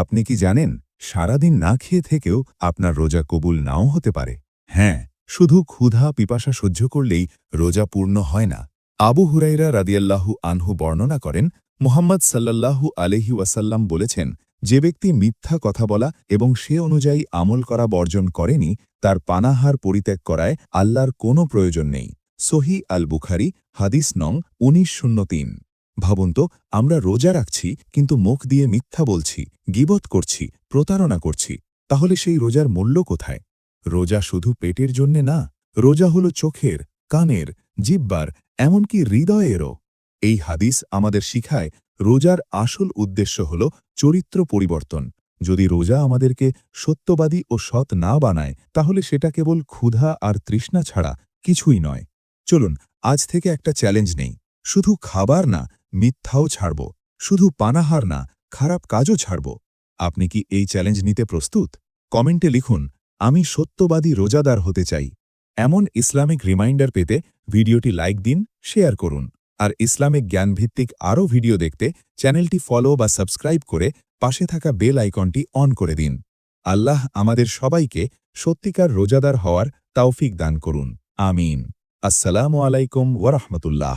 আপনি কি জানেন সারাদিন না খেয়ে থেকেও আপনার রোজা কবুল নাও হতে পারে? হ্যাঁ, শুধু ক্ষুধা পিপাসা সহ্য করলেই রোজা পূর্ণ হয় না। আবু হুরাইরা রাদিয়াল্লাহু আনহু বর্ণনা করেন, মুহাম্মদ সাল্লাল্লাহু আলাইহি ওয়াসাল্লাম বলেছেন, যে ব্যক্তি মিথ্যা কথা বলা এবং সে অনুযায়ী আমল করা বর্জন করেনি, তার পানাহার পরিত্যাগ করায় আল্লাহর কোনো প্রয়োজন নেই। সহিহ আল বুখারী, হাদিস নং 1903। ভাবুন তো, আমরা রোজা রাখছি কিন্তু মুখ দিয়ে মিথ্যা বলছি, গীবত করছি, প্রতারণা করছি। তাহলে সেই রোজার মূল্য কোথায়? রোজা শুধু পেটের জন্যে না, রোজা হলো চোখের, কানের, জিহ্বার, এমনকি হৃদয়েরও। এই হাদিস আমাদের শিখায় রোজার আসল উদ্দেশ্য হল চরিত্র পরিবর্তন। যদি রোজা আমাদেরকে সত্যবাদী ও সৎ না বানায়, তাহলে সেটা কেবল ক্ষুধা আর তৃষ্ণা ছাড়া কিছুই নয়। চলুন আজ থেকে একটা চ্যালেঞ্জ নেই। শুধু খাবার না, মিথ্যাও ছাড়ব। শুধু পানাহার না, খারাপ কাজও ছাড়ব। আপনি কি এই চ্যালেঞ্জ নিতে প্রস্তুত? কমেন্টে লিখুন, আমি সত্যবাদী রোজাদার হতে চাই। এমন ইসলামিক রিমাইন্ডার পেতে ভিডিওটি লাইক দিন, শেয়ার করুন। আর ইসলামিক জ্ঞানভিত্তিক আরও ভিডিও দেখতে চ্যানেলটি ফলো বা সাবস্ক্রাইব করে পাশে থাকা বেল আইকনটি অন করে দিন। আল্লাহ আমাদের সবাইকে সত্যিকার রোজাদার হওয়ার তৌফিক দান করুন। আমিন। আসসালামু আলাইকুম ওয়া রাহমাতুল্লাহ।